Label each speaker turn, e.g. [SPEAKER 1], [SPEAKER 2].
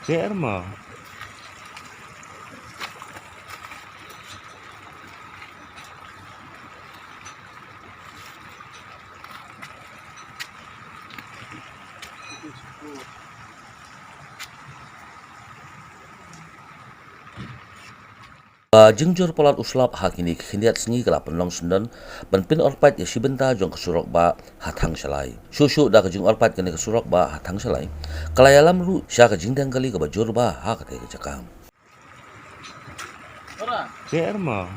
[SPEAKER 1] PR mah.
[SPEAKER 2] Jingjur Palat uslap kine khyndiat sngi kala pynlong syndon ban Orpait ya bynta jong ke Surokbah Thangshalai. Shuh da ke jingorpait kene ke Surokbah Thangshalai. Kala ialam lu Shuh ke jingdheng kali ke bajur ba katei ke jaka.
[SPEAKER 1] PR mah.